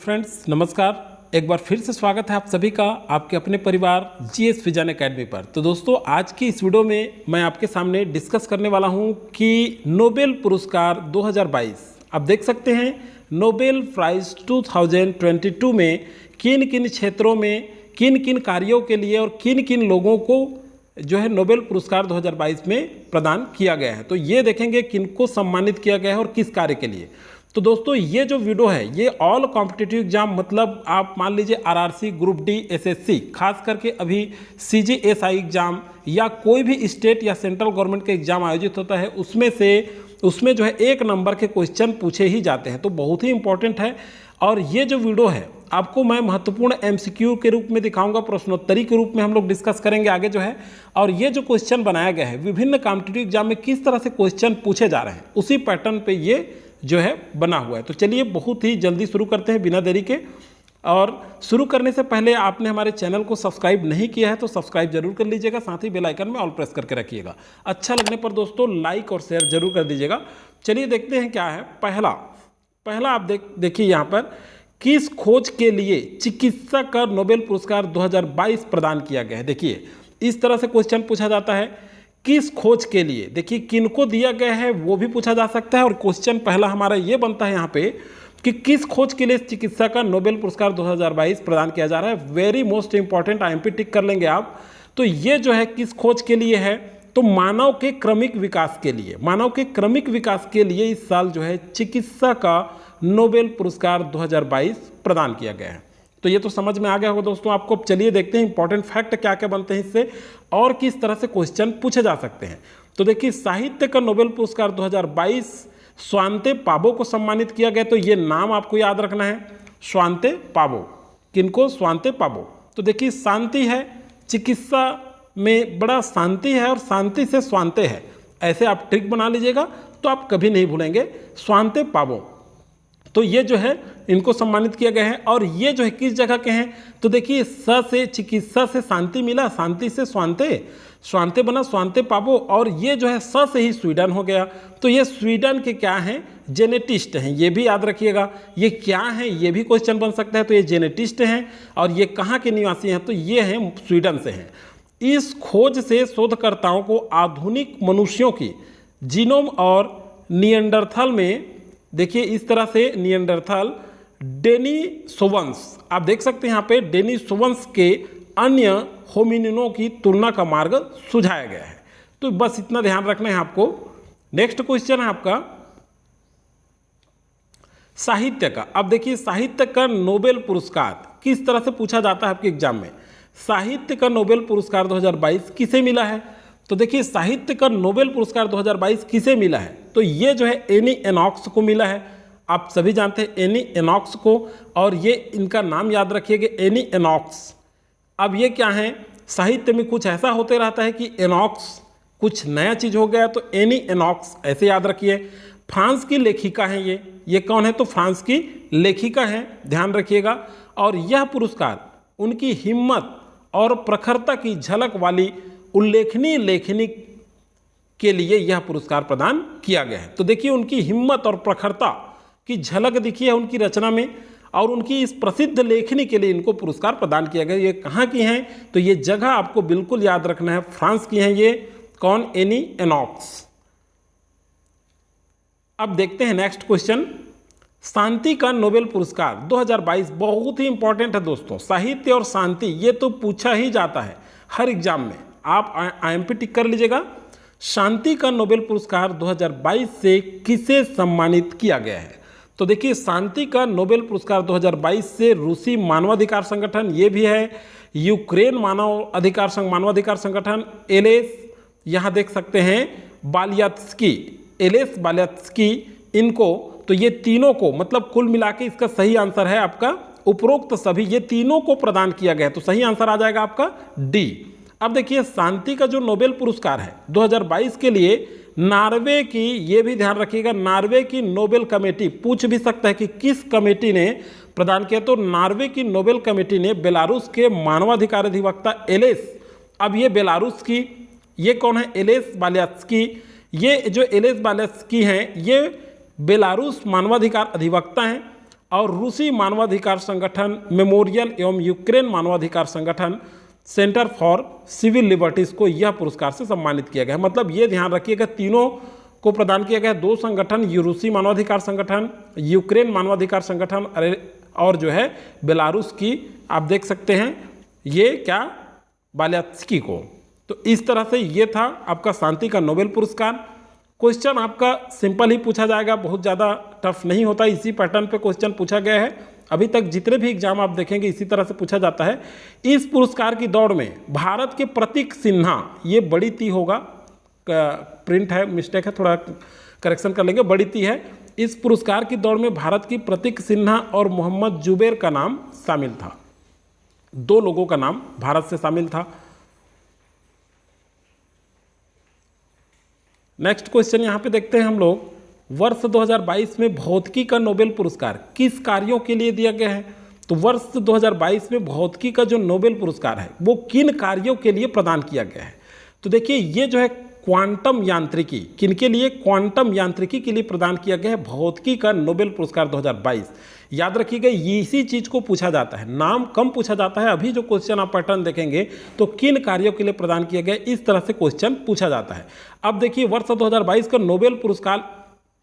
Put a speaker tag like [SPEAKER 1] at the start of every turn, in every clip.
[SPEAKER 1] Friends नमस्कार, एक बार फिर से स्वागत है आप सभी का आपके अपने परिवार जीएस विजन एकेडमी पर। तो दोस्तों आज की इस वीडियो में मैं आपके सामने डिस्कस करने वाला हूं कि नोबेल पुरस्कार 2022 आप देख सकते हैं नोबेल प्राइज 2022 में किन किन क्षेत्रों में किन किन कार्यों के लिए और किन किन लोगों को जो है नोबेल पुरस्कार 2022 में प्रदान किया गया है। तो ये देखेंगे किनको सम्मानित किया गया है और किस कार्य के लिए। तो दोस्तों ये जो वीडियो है ये ऑल कॉम्पिटिटिव एग्जाम मतलब आप मान लीजिए आरआरसी, ग्रुप डी, एसएससी, खास करके अभी सीजीएसआई एग्जाम या कोई भी स्टेट या सेंट्रल गवर्नमेंट का एग्जाम आयोजित होता है उसमें जो है एक नंबर के क्वेश्चन पूछे ही जाते हैं। तो बहुत ही इंपॉर्टेंट है और ये जो वीडियो है आपको मैं महत्वपूर्ण एमसीक्यू के रूप में दिखाऊंगा, प्रश्नोत्तरी के रूप में हम लोग डिस्कस करेंगे आगे जो है। और ये जो क्वेश्चन बनाया गया है विभिन्न कॉम्पिटिटिव एग्जाम में किस तरह से क्वेश्चन पूछे जा रहे हैं उसी पैटर्न पे ये जो है बना हुआ है। तो चलिए बहुत ही जल्दी शुरू करते हैं बिना देरी के। और शुरू करने से पहले आपने हमारे चैनल को सब्सक्राइब नहीं किया है तो सब्सक्राइब जरूर कर लीजिएगा, साथ ही बेल आइकन में ऑल प्रेस करके रखिएगा। अच्छा लगने पर दोस्तों लाइक और शेयर जरूर कर दीजिएगा। चलिए देखते हैं क्या है। पहला आप देखिए यहाँ पर, किस खोज के लिए चिकित्सा का नोबेल पुरस्कार 2022 प्रदान किया गया है। देखिए इस तरह से क्वेश्चन पूछा जाता है, किस खोज के लिए। देखिए किनको दिया गया है वो भी पूछा जा सकता है। और क्वेश्चन पहला हमारा ये बनता है यहाँ पे कि किस खोज के लिए चिकित्सा का नोबेल पुरस्कार 2022 प्रदान किया जा रहा है। वेरी मोस्ट इंपॉर्टेंट, आईएमपी टिक कर लेंगे आप। तो ये जो है किस खोज के लिए है, तो मानव के क्रमिक विकास के लिए। मानव के क्रमिक विकास के लिए इस साल जो है चिकित्सा का नोबेल पुरस्कार 2022 प्रदान किया गया है। तो ये तो समझ में आ गया होगा दोस्तों आपको। अब चलिए देखते हैं इंपॉर्टेंट फैक्ट क्या क्या बनते हैं इससे और किस तरह से क्वेश्चन पूछे जा सकते हैं। तो देखिए साहित्य का नोबेल पुरस्कार 2022 स्वांते पाबो को सम्मानित किया गया। तो ये नाम आपको याद रखना है, स्वांते पाबो। किनको? स्वांते पाबो। तो देखिए शांति है, चिकित्सा में बड़ा शांति है और शांति से स्वांते है, ऐसे आप ट्रिक बना लीजिएगा तो आप कभी नहीं भूलेंगे, स्वांते पाबो। तो ये जो है इनको सम्मानित किया गया है। और ये जो है किस जगह के हैं, तो देखिए स से चिकित्सा से शांति मिला, शांति से स्वांते, स्वांते बना स्वांते पाबो। और ये जो है स से ही स्वीडन हो गया। तो ये स्वीडन के क्या हैं? जेनेटिस्ट हैं, ये भी याद रखिएगा। ये क्या हैं ये भी क्वेश्चन बन सकता है। तो ये जेनेटिस्ट हैं और ये कहाँ के निवासी हैं, तो ये हैं स्वीडन से हैं। इस खोज से शोधकर्ताओं को आधुनिक मनुष्यों की जीनोम और निएंडरथल में, देखिए इस तरह से निएंडरथल, डेनिसोवंस, आप देख सकते हैं यहाँ पे डेनिसोवंस के अन्य होमिनिनों की तुलना का मार्ग सुझाया गया है। तो बस इतना ध्यान रखना है आपको। नेक्स्ट क्वेश्चन है आपका साहित्य का। अब देखिए साहित्य का नोबेल पुरस्कार किस तरह से पूछा जाता है आपके एग्जाम में। साहित्य का नोबेल पुरस्कार 2022 किसे मिला है। तो देखिए साहित्य का नोबेल पुरस्कार 2022 किसे मिला है, तो ये जो है एनी एनॉक्स को मिला है। आप सभी जानते हैं एनी एनॉक्स को, और ये इनका नाम याद रखिएगा, एनी एनॉक्स। अब ये क्या है, साहित्य में कुछ ऐसा होते रहता है कि एनॉक्स कुछ नया चीज हो गया, तो एनी एनॉक्स ऐसे याद रखिए। फ्रांस की लेखिका है ये कौन है, तो फ्रांस की लेखिका है, ध्यान रखिएगा। और यह पुरस्कार उनकी हिम्मत और प्रखरता की झलक वाली उल्लेखनीय लेखनी के लिए यह पुरस्कार प्रदान किया गया है। तो देखिए उनकी हिम्मत और प्रखरता की झलक दिखी है उनकी रचना में, और उनकी इस प्रसिद्ध लेखनी के लिए इनको पुरस्कार प्रदान किया गया। ये कहाँ की हैं, तो ये जगह आपको बिल्कुल याद रखना है, फ्रांस की हैं ये। कौन? एनी एनॉक्स। अब देखते हैं नेक्स्ट क्वेश्चन, शांति का नोबेल पुरस्कार 2022 बहुत ही इंपॉर्टेंट है दोस्तों। साहित्य और शांति ये तो पूछा ही जाता है हर एग्जाम में, आप आईएमपी टिक कर लीजिएगा। शांति का नोबेल पुरस्कार 2022 से किसे सम्मानित किया गया है। तो देखिए शांति का नोबेल पुरस्कार 2022 से रूसी मानवाधिकार संगठन, ये भी है यूक्रेन मानवाधिकार संगठन, एलेस, यहाँ देख सकते हैं बालियात्स्की, एलेस बालियात्स्की, इनको, तो ये तीनों को मतलब कुल मिला के इसका सही आंसर है आपका उपरोक्त सभी, ये तीनों को प्रदान किया गया है। तो सही आंसर आ जाएगा आपका डी। अब देखिए शांति का जो नोबेल पुरस्कार है 2022 के लिए नॉर्वे की, ये भी ध्यान रखिएगा, नॉर्वे की नोबेल कमेटी, पूछ भी सकता है कि किस कमेटी ने प्रदान किया, तो नॉर्वे की नोबेल कमेटी ने बेलारूस के मानवाधिकार अधिवक्ता एलेस, अब ये बेलारूस की, ये कौन है, एलेस बालियात्स्की, ये जो एलेस बालियात्स्की हैं ये बेलारूस मानवाधिकार अधिवक्ता हैं और रूसी मानवाधिकार संगठन मेमोरियल एवं यूक्रेन मानवाधिकार संगठन सेंटर फॉर सिविल लिबर्टीज़ को यह पुरस्कार से सम्मानित किया गया है। मतलब ये ध्यान रखिएगा, तीनों को प्रदान किया गया है। 2 संगठन, रूसी मानवाधिकार संगठन, यूक्रेन मानवाधिकार संगठन और जो है बेलारूस की, आप देख सकते हैं ये क्या, बाल्यात्स्की को। तो इस तरह से ये था आपका शांति का नोबेल पुरस्कार। क्वेश्चन आपका सिंपल ही पूछा जाएगा, बहुत ज़्यादा टफ नहीं होता, इसी पैटर्न पे क्वेश्चन पूछा गया है। अभी तक जितने भी एग्जाम आप देखेंगे इसी तरह से पूछा जाता है। इस पुरस्कार की दौड़ में भारत के प्रतीक सिन्हा, ये बड़ी ती होगा, प्रिंट है, मिस्टेक है, थोड़ा करेक्शन कर लेंगे, बड़ी ती है। इस पुरस्कार की दौड़ में भारत की प्रतीक सिन्हा और मोहम्मद जुबैर का नाम शामिल था। 2 लोगों का नाम भारत से शामिल था। नेक्स्ट क्वेश्चन यहाँ पे देखते हैं हम लोग, वर्ष 2022 में भौतिकी का नोबेल पुरस्कार किस कार्यों के लिए दिया गया है? तो वर्ष 2022 में भौतिकी का जो नोबेल पुरस्कार है वो किन कार्यों के लिए प्रदान किया गया है? तो देखिए ये जो है क्वांटम यांत्रिकी, किनके लिए? क्वांटम यांत्रिकी के लिए प्रदान किया गया है भौतिकी का नोबेल पुरस्कार 2022। याद रखिएगा, इसी चीज़ को पूछा जाता है, नाम कम पूछा जाता है। अभी जो क्वेश्चन आप पैटर्न देखेंगे तो किन कार्यों के लिए प्रदान किया गया, इस तरह से क्वेश्चन पूछा जाता है। अब देखिए वर्ष 2022 का नोबेल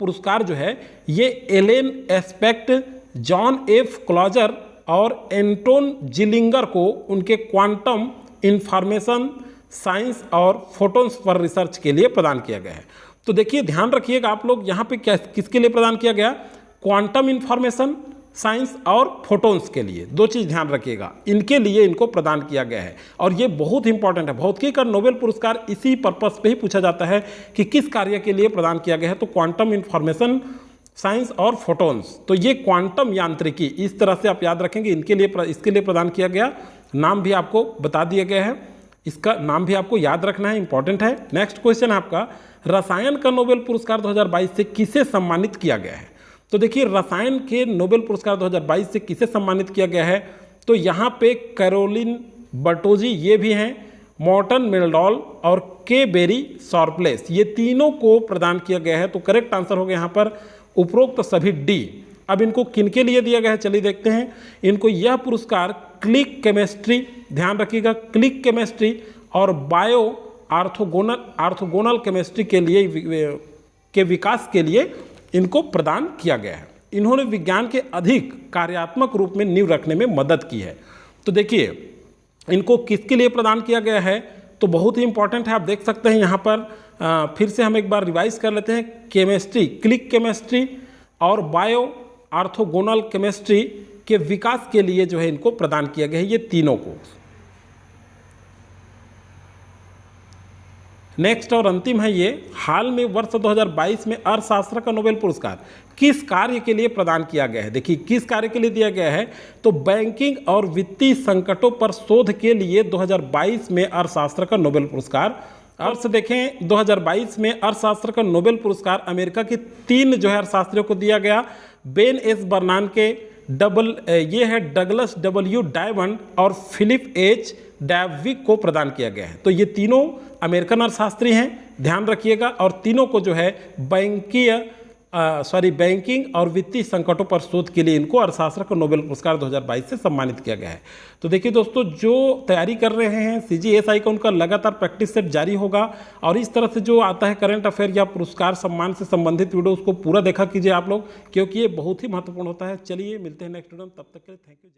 [SPEAKER 1] पुरस्कार जो है ये Allen aspect, John F closure और एंटोन जिलिंगर को उनके क्वांटम इंफॉर्मेशन साइंस और फोटोन्स पर रिसर्च के लिए प्रदान किया गया है। तो देखिए ध्यान रखिएगा आप लोग, यहाँ पे किसके लिए प्रदान किया गया? क्वांटम इंफॉर्मेशन साइंस और फोटोन्स के लिए। 2 चीज़ ध्यान रखिएगा, इनके लिए इनको प्रदान किया गया है और ये बहुत इंपॉर्टेंट है। भौतिकी का नोबेल पुरस्कार इसी पर्पस पे ही पूछा जाता है कि किस कार्य के लिए प्रदान किया गया है। तो क्वांटम इंफॉर्मेशन साइंस और फोटोन्स, तो ये क्वांटम यांत्रिकी, इस तरह से आप याद रखेंगे, इसके लिए प्रदान किया गया। नाम भी आपको बता दिया गया है, इसका नाम भी आपको याद रखना है, इंपॉर्टेंट है। नेक्स्ट क्वेश्चन आपका, रसायन का नोबेल पुरस्कार 2022 से किसे सम्मानित किया गया है? तो देखिए रसायन के नोबेल पुरस्कार 2022 से किसे सम्मानित किया गया है? तो यहाँ पे कैरोलिन बर्टोजी ये भी हैं, मॉर्टन मेल्डॉल और के बेरी शॉर्पलेस, ये तीनों को प्रदान किया गया है। तो करेक्ट आंसर हो गया यहाँ पर उपरोक्त सभी डी। अब इनको किनके लिए दिया गया है, चलिए देखते हैं। इनको यह पुरस्कार क्लिक केमिस्ट्री, ध्यान रखिएगा, क्लिक केमिस्ट्री और बायो आर्थोगोनल केमिस्ट्री के विकास के लिए इनको प्रदान किया गया है। इन्होंने विज्ञान के अधिक कार्यात्मक रूप में नींव रखने में मदद की है। तो देखिए इनको किसके लिए प्रदान किया गया है, तो बहुत ही इंपॉर्टेंट है, आप देख सकते हैं यहाँ पर। फिर से हम एक बार रिवाइज कर लेते हैं। केमिस्ट्री, क्लिक केमिस्ट्री और बायो आर्थोगोनल केमिस्ट्री के विकास के लिए जो है इनको प्रदान किया गया है, ये तीनों को। नेक्स्ट और अंतिम है ये, हाल में वर्ष 2022 में अर्थशास्त्र का नोबेल पुरस्कार किस कार्य के लिए प्रदान किया गया है? देखिए किस कार्य के लिए दिया गया है, तो बैंकिंग और वित्तीय संकटों पर शोध के लिए 2022 में अर्थशास्त्र का नोबेल पुरस्कार। अर्थ देखें 2022 में अर्थशास्त्र का नोबेल पुरस्कार अमेरिका के 3 जो है अर्थशास्त्रियों को दिया गया। बेन एस बर्नानके, ये है डगलस डब्ल्यू डायमंड और फिलिप एच डैविक को प्रदान किया गया है। तो ये तीनों अमेरिकन अर्थशास्त्री हैं, ध्यान रखिएगा, और तीनों को जो है बैंकिंग और वित्तीय संकटों पर शोध के लिए इनको अर्थशास्त्र का नोबेल पुरस्कार 2022 से सम्मानित किया गया है। तो देखिए दोस्तों, जो तैयारी कर रहे हैं CGSI का, उनका लगातार प्रैक्टिस सेट जारी होगा और इस तरह से जो आता है करंट अफेयर या पुरस्कार सम्मान से संबंधित वीडियो, उसको पूरा देखा कीजिए आप लोग, क्योंकि ये बहुत ही महत्वपूर्ण होता है। चलिए मिलते हैं नेक्स्ट वीडियो में, तब तक के लिए थैंक यू।